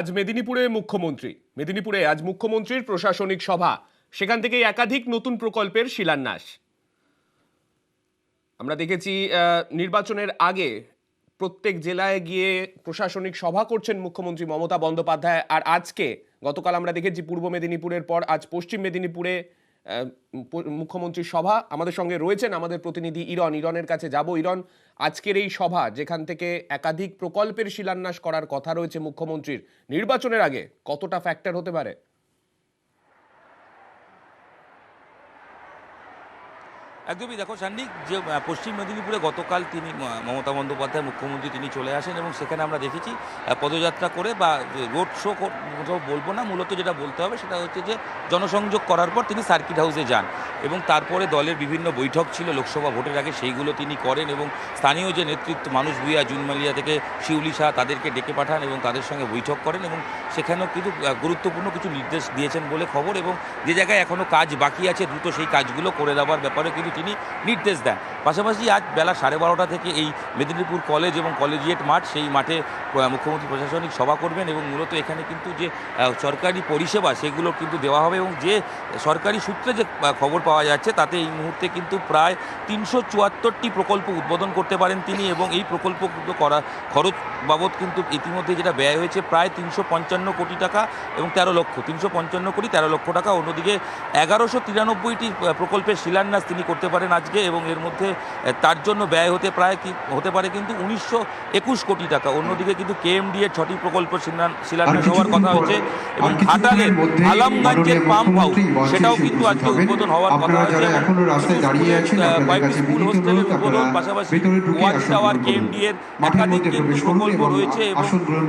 আজ মেদিনীপুরে মুখ্যমন্ত্রীর প্রশাসনিক সভা, সেখান থেকে একাধিক নতুন প্রকল্পের শিলান্যাস। আমরা দেখেছি নির্বাচনের আগে প্রত্যেক জেলায় গিয়ে প্রশাসনিক সভা করছেন মুখ্যমন্ত্রী মমতা বন্দ্যোপাধ্যায়। আর গতকাল আমরা দেখেছি পূর্ব মেদিনীপুরের পর আজ পশ্চিম মেদিনীপুরে মুখ্যমন্ত্রীর সভা। আমাদের সঙ্গে রয়েছেন আমাদের প্রতিনিধি ইরনের কাছে যাব। ইরন, আজকের এই সভা যেখান থেকে একাধিক প্রকল্পের শিলান্যাস করার কথা রয়েছে মুখ্যমন্ত্রীর, নির্বাচনের আগে কতটা ফ্যাক্টর হতে পারে? একদমই, দেখো সান্নিক, যে পশ্চিম মেদিনীপুরে গতকাল তিনি মমতা বন্দ্যোপাধ্যায় মুখ্যমন্ত্রী তিনি চলে আসেন এবং সেখানে আমরা দেখেছি পদযাত্রা করে বা রোড শো বলবো না, মূলত যেটা বলতে হবে সেটা হচ্ছে যে জনসংযোগ করার পর তিনি সার্কিট হাউসে যান এবং তারপরে দলের বিভিন্ন বৈঠক ছিল লোকসভা ভোটের আগে, সেইগুলো তিনি করেন এবং স্থানীয় যে নেতৃত্ব মানুষ ভূঁইয়া, জুনমালিয়া থেকে শিউলি শাহ তাদেরকে ডেকে পাঠান এবং তাদের সঙ্গে বৈঠক করেন এবং সেখানেও কিন্তু গুরুত্বপূর্ণ কিছু নির্দেশ দিয়েছেন বলে খবর এবং যে জায়গায় এখনও কাজ বাকি আছে দ্রুত সেই কাজগুলো করে দেওয়ার ব্যাপারে কিন্তু তিনি নির্দেশ দেন। পাশাপাশি আজ বেলা 12:30 থেকে এই মেদিনীপুর কলেজ এবং কলেজিয়েট মাঠ, সেই মাঠে মুখ্যমন্ত্রী প্রশাসনিক সভা করবেন এবং মূলত এখানে কিন্তু যে সরকারি পরিষেবা সেগুলো কিন্তু দেওয়া হবে এবং যে সরকারি সূত্রে যে খবর পাওয়া যাচ্ছে তাতে এই মুহূর্তে কিন্তু প্রায় 374টি প্রকল্প উদ্বোধন করতে পারেন তিনি এবং এই প্রকল্পগুলো করা খরচ বাবদ কিন্তু ইতিমধ্যে যেটা ব্যয় হয়েছে প্রায় 355 কোটি টাকা এবং 355 কোটি 13 লক্ষ টাকা। অন্যদিকে 1193টি প্রকল্পের শিলান্যাস তিনি করতে পারেন আজকে এবং এর মধ্যে তার জন্য ব্যয় হতে পারে কিন্তু 1921 কোটি টাকা। অন্যদিকে কিন্তু কেএমডি এর 6টি প্রকল্প শিলান্যাস হওয়ার কথা হয়েছে এবং ঘাটালের আলমগঞ্জের পাম্প হাউস সেটাও কিন্তু আজকে উদ্বোধন হওয়ার কথা হয়েছে। কয়েকটি স্কুল হোস্টেলের উদ্বোধন, পাশাপাশি ওয়াচ টাওয়ার, কেএমডি এর একাধিক কিন্তু প্রকল্প রয়েছে এবং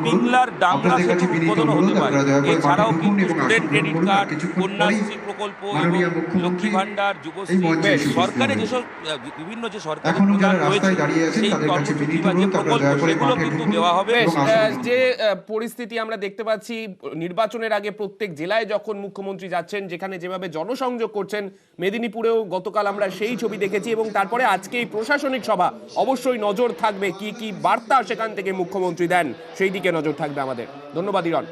পিংলার ডাংরা সেতু উদ্বোধন হতে পারে। এছাড়াও কিন্তু স্টুডেন্ট ক্রেডিট কার্ড, কন্যাশ্রী প্রকল্প এবং লক্ষ্মী ভান্ডার, যুবশ্রী, সরকারি যেসব বিভিন্ন যে সরকারি প্রোগ্রাম রয়েছে সেই কর্মসূচি বা যে প্রকল্প সেগুলো কিন্তু দেওয়া হবে। যে পরিস্থিতি আমরা দেখতে পাচ্ছি নির্বাচনের আগে প্রত্যেক জেলায় যখন মুখ্যমন্ত্রী যাচ্ছেন, যেখানে যেভাবে জনসংযোগ করছেন, মেদিনীপুরেও গতকাল আমরা সেই ছবি দেখেছি এবং তারপরে আজকে এই প্রশাসনিক সভা, অবশ্যই নজর থাকবে কি কি বার্তা সেখান থেকে মুখ্যমন্ত্রী দেন, সেই দিকে নজর থাকবে আমাদের। ধন্যবাদ ইরন।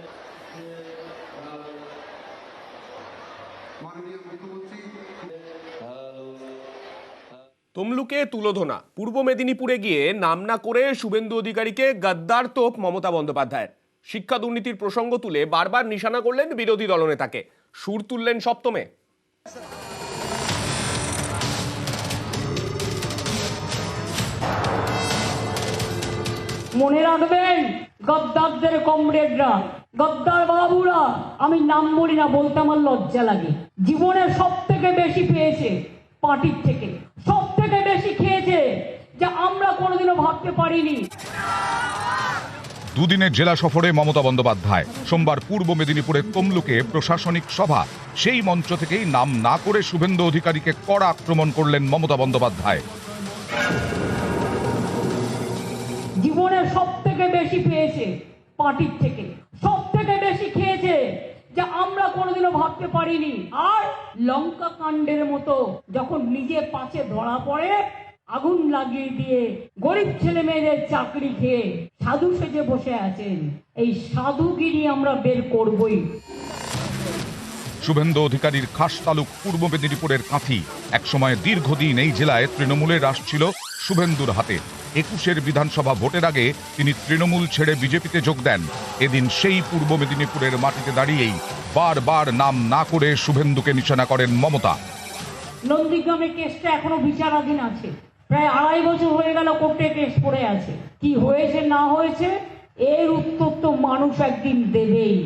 তমলুকে তুলোধনা, পূর্ব মেদিনীপুরে গিয়ে নাম না করে শুভেন্দু অধিকারীকে গদ্দার তোপ মমতা বন্দ্যোপাধ্যায়ের। শিক্ষা দুর্নীতির প্রসঙ্গ তুলে বারবার নিশানা করলেন বিরোধী দলনেতাকে, সুর তুললেন সপ্তমে। মনে রাখবেন, গদ্দারদের কমরেডরা, গদ্দার বাবুরা, আমি নাম বলি না, বলতে আমার লজ্জা লাগে, জীবনে সব থেকে বেশি পেয়েছে পার্টির থেকে, সব থেকে বেশি খেয়েছে যা আমরা কোনোদিনও ভাবতে পারিনি। দুদিনের জেলা সফরে মমতা বন্দ্যোপাধ্যায় সোমবার পূর্ব মেদিনীপুরের তমলুকে প্রশাসনিক সভা। সেই মঞ্চ থেকেই নাম না করে শুভেন্দু অধিকারীকে কড়া আক্রমণ করলেন মমতা বন্দ্যোপাধ্যায়। জীবনে সব থেকে বেশি পেয়েছে পার্টির থেকে, সব থেকে বেশি খেয়েছে যা আমরা কোনোদিনও ভাবতে পারিনি। আর লঙ্কা কাণ্ডের মতো যখন নিজে পাশে ধরা পড়ে, আগুন লাগিয়ে দিয়ে গরিব ছেলে মেয়েদের চাকরি খেয়ে সাধু সেজে বসে আছেন, এই সাধুগিরি আমরা বের করবই। শুভেন্দু অধিকারীর খাস তালুক পূর্ব মেদিনীপুরের কাঁথি। একসময় দীর্ঘদিন এই জেলায় তৃণমূলের রাশ ছিল শুভেন্দুর হাতে। 21 বিধানসভা ভোটের আগে তিনি তৃণমূল ছেড়ে বিজেপিতে যোগ দেন। এদিন সেই পূর্ব মেদিনীপুরের মাটিতে দাঁড়িয়েই বারবার নাম না করে শুভেন্দুকে নিশানা করেন মমতা। নন্দীগ্রামে কেসটা এখনো বিচারাধীন আছে, প্রায় 2.5 বছর হয়ে গেল কোর্টে কেস পড়ে আছে। কি হয়েছে না হয়েছে এর উত্তর তো মানুষ একদিন দেবেই।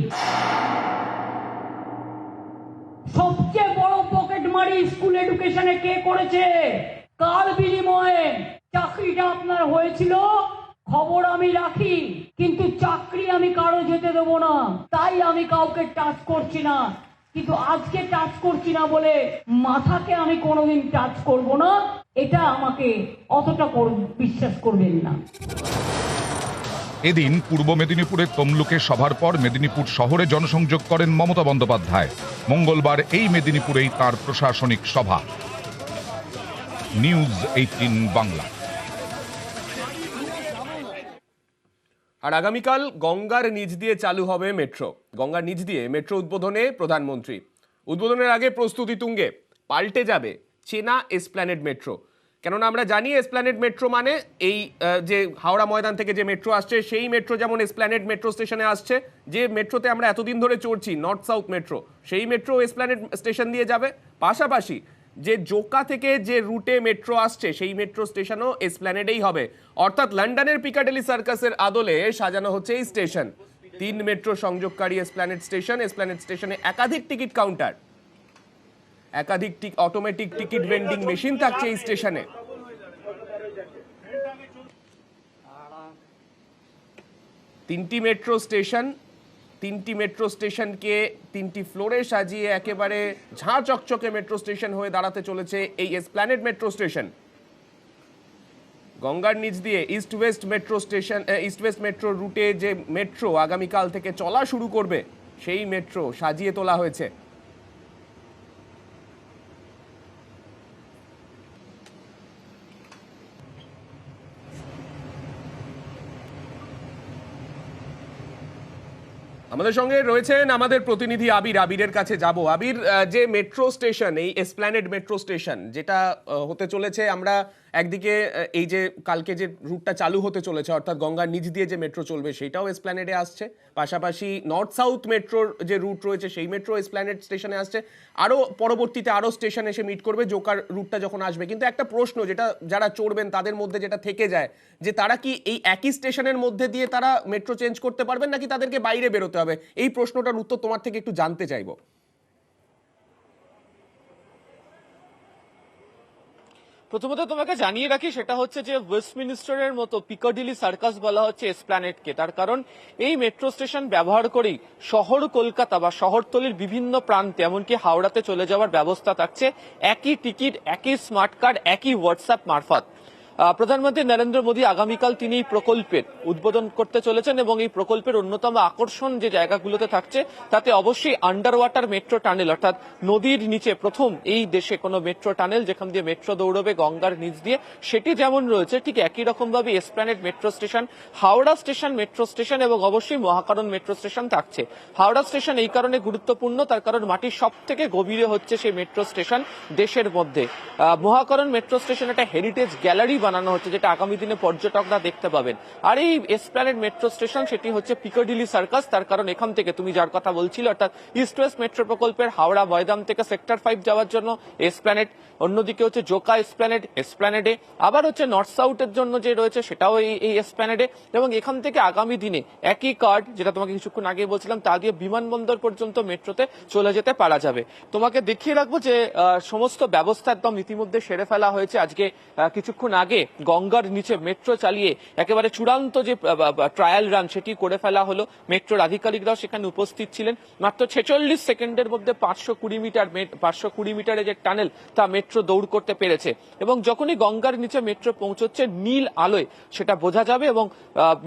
সবচেয়ে বড় পকেট মারি স্কুল এডুকেশনে কে করেছে? কার বিনিময়ে চাকরিটা আপনার হয়েছিল? খবর আমি রাখি, কিন্তু চাকরি আমি কারো যেতে দেবো না, তাই আমি কাউকে টাচ করছি না। কিন্তু আজকে টাচ করছি না বলে মাথাকে আমি কোনোদিন টাচ করব না, এটা আমাকে অতটা বিশ্বাস করবেন না। এদিন পূর্ব মেদিনীপুরের তমলুকে সভার পর মেদিনীপুর শহরে জনসংযোগ করেন মমতা বন্দ্যোপাধ্যায়। মঙ্গলবার এই মেদিনীপুরেই তার প্রশাসনিক সভা। নিউজ 18 বাংলা। আর আগামীকাল গঙ্গার নিচ দিয়ে চালু হবে মেট্রো। গঙ্গার নিচ দিয়ে মেট্রো উদ্বোধনে প্রধানমন্ত্রী। উদ্বোধনের আগে প্রস্তুতি তুঙ্গে, পাল্টে যাবে চেনা এসপ্ল্যানেড মেট্রো। কেননা আমরা জানি এসপ্ল্যানেড মেট্রো মানে এই যে হাওড়া ময়দান থেকে যে মেট্রো আসছে সেই মেট্রো যেমন এসপ্ল্যানেড মেট্রো স্টেশনে আসছে, যে মেট্রোতে আমরা এতদিন ধরে চড়ছি নর্থ সাউথ মেট্রো, সেই মেট্রো এসপ্ল্যানেড স্টেশন দিয়ে যাবে। পাশাপাশি যে জোকা থেকে যে রুটে মেট্রো আসছে সেই মেট্রো স্টেশনও এসপ্ল্যানেডেই হবে। অর্থাৎ লন্ডনের পিকাডেলি সার্কাসের আদলে সাজানো হচ্ছে এই স্টেশন। 3 মেট্রো সংযোগকারী এসপ্ল্যানেড স্টেশন। এসপ্ল্যানেড স্টেশনে একাধিক টিকিট কাউন্টার, একাধিক অটোমেটিক টিকিট ভেন্ডিং মেশিন থাকছে এই স্টেশনে। তিনটি মেট্রো স্টেশনকে 3টি ফ্লোরে সাজিয়ে একেবারে ঝাঁ চকচকে মেট্রো স্টেশন হয়ে দাঁড়াতে চলেছে এই এসপ্ল্যানেড মেট্রো স্টেশন। গঙ্গার নিচ দিয়ে ইস্ট ওয়েস্ট মেট্রো রুটে যে মেট্রো আগামীকাল থেকে চলা শুরু করবে সেই মেট্রো সাজিয়ে তোলা হয়েছে। আমাদের সঙ্গে রয়েছেন আমাদের প্রতিনিধি আবির। আবিরের কাছে যাব। আবির, যে মেট্রো স্টেশন, এই এসপ্ল্যানেড মেট্রো স্টেশন যেটা হতে চলেছে, আমরা একদিকে এই যে কালকে যে রুটটা চালু হতে চলেছে অর্থাৎ গঙ্গার নিচ দিয়ে যে মেট্রো চলবে সেটাও এসপ্ল্যানেডে আসছে, পাশাপাশি নর্থ সাউথ মেট্রোর যে রুট রয়েছে সেই মেট্রো এসপ্ল্যানেড স্টেশনে আসছে, আরও পরবর্তীতে আরও স্টেশন এসে মিট করবে জোকার রুটটা যখন আসবে। কিন্তু একটা প্রশ্ন যেটা যারা চড়বেন তাদের মধ্যে যেটা থেকে যায়, যে তারা কি এই একই স্টেশনের মধ্যে দিয়ে তারা মেট্রো চেঞ্জ করতে পারবেন নাকি তাদেরকে বাইরে বেরোতে হবে? এই প্রশ্নটার উত্তর তোমার থেকে একটু জানতে চাইবো। প্রথমত তোমাকে জানিয়ে রাখি, সেটা হচ্ছে যে ওয়েস্টমিনিস্টারের মতো পিকাডিলি সার্কাস বলা হচ্ছে এসপ্ল্যানেডকে, তার কারণ এই মেট্রো স্টেশন ব্যবহার করেই শহর কলকাতা বা শহরতলির বিভিন্ন প্রান্তে এমনকি হাওড়াতে চলে যাওয়ার ব্যবস্থা থাকছে একই টিকিট, একই স্মার্ট কার্ড, একই হোয়াটসঅ্যাপ মারফত। প্রধানমন্ত্রী নরেন্দ্র মোদী আগামীকাল তিনি এই প্রকল্পের উদ্বোধন করতে চলেছেন এবং এই প্রকল্পের অন্যতম আকর্ষণ যে জায়গাগুলোতে থাকছে তাতে অবশ্যই আন্ডার ওয়াটার মেট্রো টানেল, অর্থাৎ নদীর নিচে প্রথম এই দেশে কোনো মেট্রো টানেল যেখান দিয়ে মেট্রো দৌড়বে গঙ্গার নিচ দিয়ে, সেটি যেমন রয়েছে ঠিক একই রকম ভাবে Esplanade metro station, Howrah station metro station এবং অবশ্যই মহাকারণ মেট্রো স্টেশন থাকছে। হাওড়া স্টেশন এই কারণে গুরুত্বপূর্ণ, তার কারণ মাটির সব থেকে গভীরে হচ্ছে সেই মেট্রো স্টেশন দেশের মধ্যে। মহাকারণ মেট্রো স্টেশন একটা হেরিটেজ গ্যালারি বানানো হচ্ছে যেটা আগামী দিনে পর্যটকরা দেখতে পাবেন। আর এই এসপ্ল্যানেড মেট্রো স্টেশন সেটি হচ্ছে পিকাডিলি সার্কাস, তার কারণ এখান থেকে তুমি যার কথা বলছিলে অর্থাৎ ইস্ট ওয়েস্ট মেট্রো প্রকল্পের হাওড়া ময়দান থেকে সেক্টর 5 যাওয়ার জন্য এসপ্ল্যানেড, অন্যদিকে হচ্ছে জোকা এসপ্ল্যানেডে, আবার হচ্ছে নর্থ সাউথের জন্য যে রয়েছে সেটাও এই এসপ্ল্যানেডে, এবং এখান থেকে আগামী দিনে একই কার্ড যেটা তোমাকে কিছুক্ষণ আগে বলছিলাম তা দিয়ে বিমানবন্দর পর্যন্ত মেট্রোতে চলে যেতে পারা যাবে। তোমাকে দেখিয়ে রাখবো যে সমস্ত ব্যবস্থা একদম ইতিমধ্যে সেরে ফেলা হয়েছে। আজকে কিছুক্ষণ আগে গঙ্গার নিচে মেট্রো চালিয়ে একেবারে চূড়ান্ত যে ট্রায়াল রান সেটি করে ফেলা হলো। মেট্রোর আধিকারিকরাও সেখানে উপস্থিত ছিলেন। মাত্র 46 সেকেন্ডের মধ্যে 520 মিটারের যে টানেল তা মেট্রো দৌড় করতে পেরেছে, এবং যখনই গঙ্গার নিচে মেট্রো পৌঁছচ্ছে নীল আলোয় সেটা বোঝা যাবে, এবং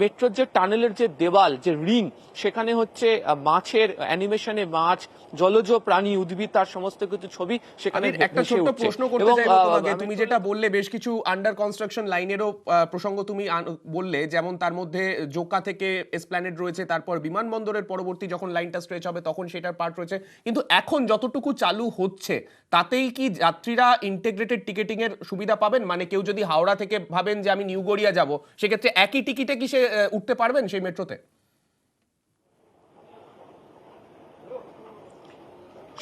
মেট্রোর যে টানেলের যে দেওয়াল যে রিং সেখানে হচ্ছে মাছের অ্যানিমেশনে মাছ, জলজ প্রাণী, উদ্ভিদ তার সমস্ত কিছু ছবি সেখানে একটা ছোট্ট প্রশ্ন করতে চাইবো তোমাকে। তুমি যেটা বললে বেশ কিছু আন্ডার কনস্ট্রাকশন লাইনেরও প্রসঙ্গ তুমি বললে, যেমন তার মধ্যে জোকা থেকে এসপ্ল্যানেড রয়েছে, তারপর বিমানবন্দরের পরবর্তী যখন লাইনটা স্ট্রেচ হবে তখন সেটার পার্ট রয়েছে, কিন্তু এখন যতটুকু চালু হচ্ছে তাতেই কি যাত্রীরা ইন্টিগ্রেটেড টিকেটিং এর সুবিধা পাবেন? মানে কেউ যদি হাওড়া থেকে ভাবেন যে আমি নিউ গড়িয়া যাব, সেক্ষেত্রে একই টিকিটে কি সে উঠতে পারবেন সেই মেট্রোতে?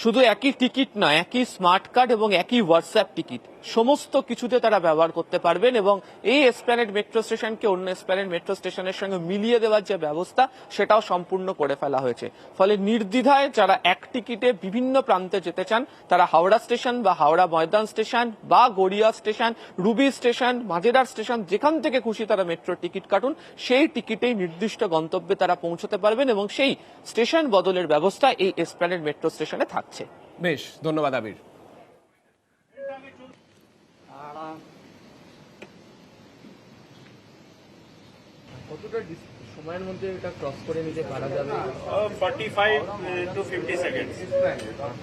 শুধু একই টিকিট নয়, একই স্মার্ট কার্ড এবং একই হোয়াটসঅ্যাপ টিকিট সমস্ত কিছুতে তারা ব্যবহার করতে পারবেন, এবং এই এসপ্ল্যানেড মেট্রো স্টেশনকে অন্য এসপ্ল্যানেড মেট্রো স্টেশনের সঙ্গে মিলিয়ে দেওয়ার যে ব্যবস্থা সেটাও সম্পূর্ণ করে ফেলা হয়েছে। ফলে নির্দ্বিধায় যারা এক টিকিটে বিভিন্ন প্রান্তে যেতে চান তারা হাওড়া স্টেশন বা হাওড়া ময়দান স্টেশন বা গড়িয়া স্টেশন, রুবি স্টেশন, মাঝেরার স্টেশন, যেখান থেকে খুশি তারা মেট্রোর টিকিট কাটুন, সেই টিকিটেই নির্দিষ্ট গন্তব্যে তারা পৌঁছতে পারবেন, এবং সেই স্টেশন বদলের ব্যবস্থা এই এসপ্ল্যানেড মেট্রো স্টেশনে থাকছে। বেশ, ধন্যবাদ আবির। কতটা সময়ের মধ্যে এটা ক্রস করে নিতে পারা যাবে? 45 to 50 seconds.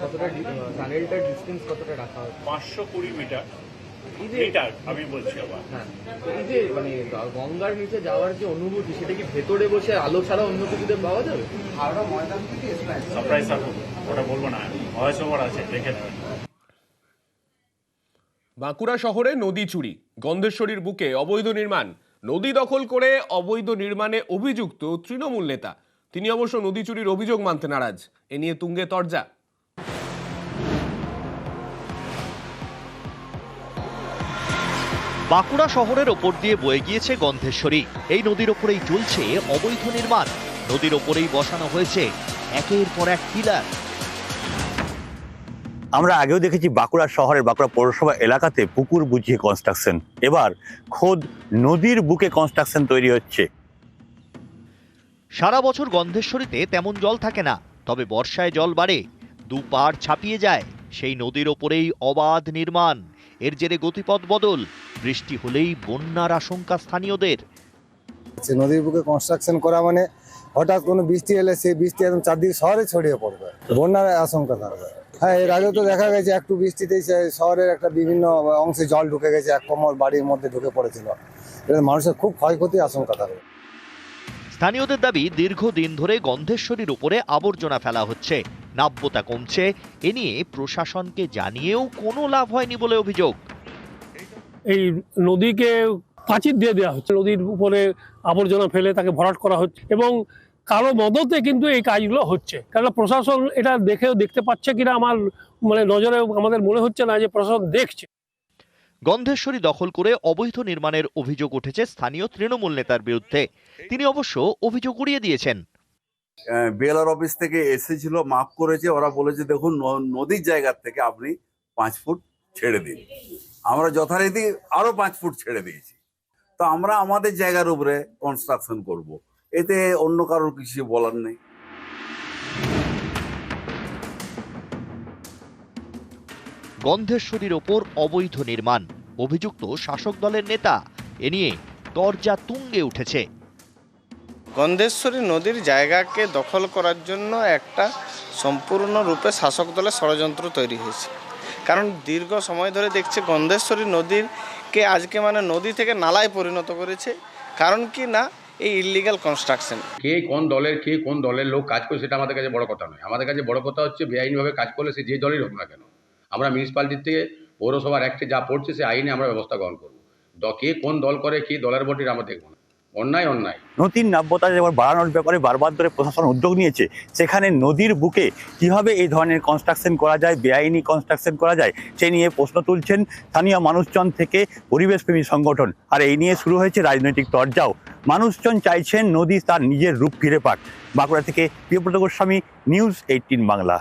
কতটা টানেলটার ডিসটেন্স কতটা রাখা হবে? 520 মিটার। মিটার আমি বলছি আবার হ্যাঁ, এই যে মানে গঙ্গার নিচে যাওয়ার যে অনুভূতি, সেটা কি ভেতরে বসে আলো ছাড়া অন্য কিছুতে পাওয়া যাবে? সারপ্রাইজ থাকুক, ওটা বলবো না, ভয়েস ওভার আছে, দেখে নেবেন। বাঁকুড়া শহরে নদী চুরি, গন্ধেশ্বরীর বুকে অবৈধ নির্মাণ, নদী দখল করে অবৈধ নির্মাণে অভিযুক্ত তৃণমূল নেতা। তিনি অবশ্য নদী চুরির অভিযোগ মানতে নারাজ। এ নিয়ে তুঙ্গে তরজা। বাঁকুড়া শহরের ওপর দিয়ে বয়ে গিয়েছে গন্ধেশ্বরী। এই নদীর ওপরেই চলছে অবৈধ নির্মাণ। নদীর ওপরেই বসানো হয়েছে একের পর এক পিলার। আমরা আগেও দেখেছি বাঁকুড়া শহরের বাঁকুড়া পৌরসভা এলাকাতে পুকুর বুঝিয়ে কনস্ট্রাকশন, এবার খোদ নদীর বুকে কনস্ট্রাকশন তৈরি হচ্ছে। সারা বছর গন্ধেশ্বরীতে তেমন জল থাকে না, তবে বর্ষায় জল বাড়ে, দুপাড় ছাপিয়ে যায়। সেই নদীর ওপরেই অবাধ নির্মাণ। এর জেরে গতিপথ বদল, বৃষ্টি হলেই বন্যার আশঙ্কা স্থানীয়দের। নদীর বুকে কনস্ট্রাকশন করা মানে হঠাৎ কোনো বৃষ্টি এলে সেই বৃষ্টি একদম চারদিকে শহরে ছড়িয়ে পড়বে, বন্যার আশঙ্কা থাকবে। হ্যাঁ, এর আগেও তো দেখা গেছে একটু বৃষ্টিতেই শহরের একটা বিভিন্ন অংশে জল ঢুকে গেছে, এক কোমর বাড়ির মধ্যে ঢুকে পড়েছিল। এটা মানুষের খুব ক্ষয়ক্ষতির আশঙ্কা থাকবে। স্থানীয়দের দাবি, দীর্ঘদিন ধরে গন্ধেশ্বরীর উপরে আবর্জনা ফেলা হচ্ছে, নাব্যতা কমছে। এ নিয়ে প্রশাসনকে জানিয়েও কোনো লাভ হয়নি বলে অভিযোগ। এই নদীকে প্রাচীর দিয়ে দেওয়া হচ্ছে, নদীর উপরে আবর্জনা ফেলে তাকে ভরাট করা হচ্ছে এবং কারো মদতে কিন্তু এই কাজগুলো হচ্ছে। কারণ প্রশাসন এটা দেখতে পাচ্ছে কিনা আমার নজরে আমাদের মনে হচ্ছে না যে প্রশাসন দেখছে। গন্ধেশ্বরী দখল করে অবৈধ নির্মাণের অভিযোগ উঠেছে স্থানীয় তৃণমূল নেতার বিরুদ্ধে। তিনি অবশ্য অভিযোগ উড়িয়ে দিয়েছেন। বিএলআর অফিস থেকে এসেছিল, মাপ করেছে, ওরা বলেছে দেখুন নদীর জায়গার থেকে আপনি 5 ফুট ছেড়ে দিন। আমরা যথারীতি আরো 5 ফুট ছেড়ে দিয়েছি। তো আমরা আমাদের জায়গার উপরে কনস্ট্রাকশন করব, এতে অন্য কারোর কিছু বলার নেই। গন্ধেশ্বরীর ওপর অবৈধ নির্মাণ, অভিযুক্ত শাসক দলের নেতা। এ নিয়ে তরজা তুঙ্গে উঠেছে। গন্ধেশ্বরী নদীর জায়গাকে দখল করার জন্য একটা সম্পূর্ণরূপে শাসক দলের ষড়যন্ত্র তৈরি হয়েছে। কারণ দীর্ঘ সময় ধরে দেখছে গন্ধেশ্বরী নদীরকে আজকে নদী থেকে নালায় পরিণত করেছে। কারণ কি না, এই ইললিগাল কনস্ট্রাকশন। কে কোন দলের লোক কাজ করে সেটা আমাদের কাছে বড় কথা নয়। আমাদের কাছে বড় কথা হচ্ছে বেআইনিভাবে কাজ করলে সে যে দলের হোক না কেন, আমরা মিউনিসিপ্যালিটির থেকে পৌরসভার অ্যাক্টে যা পড়ছে সে আইনে আমরা ব্যবস্থা গ্রহণ করবো। কে কোন দল করে, কি দলের বটির আমরা দেখবো না। অন্যায়। নদীর নাব্যতা যেমন বাড়ানোর ব্যাপারে বারবার ধরে প্রশাসন উদ্যোগ নিয়েছে, সেখানে নদীর বুকে কিভাবে এই ধরনের কনস্ট্রাকশন করা যায়, বেআইনি কনস্ট্রাকশন করা যায়, সে নিয়ে প্রশ্ন তুলছেন স্থানীয় মানুষজন থেকে পরিবেশপ্রেমী সংগঠন। আর এই নিয়ে শুরু হয়েছে রাজনৈতিক তরজাও। মানুষজন চাইছেন নদী তার নিজের রূপ ফিরে পাক। বাঁকুড়া থেকে প্রিয়ব্রত গোস্বামী, নিউজ 18 বাংলা।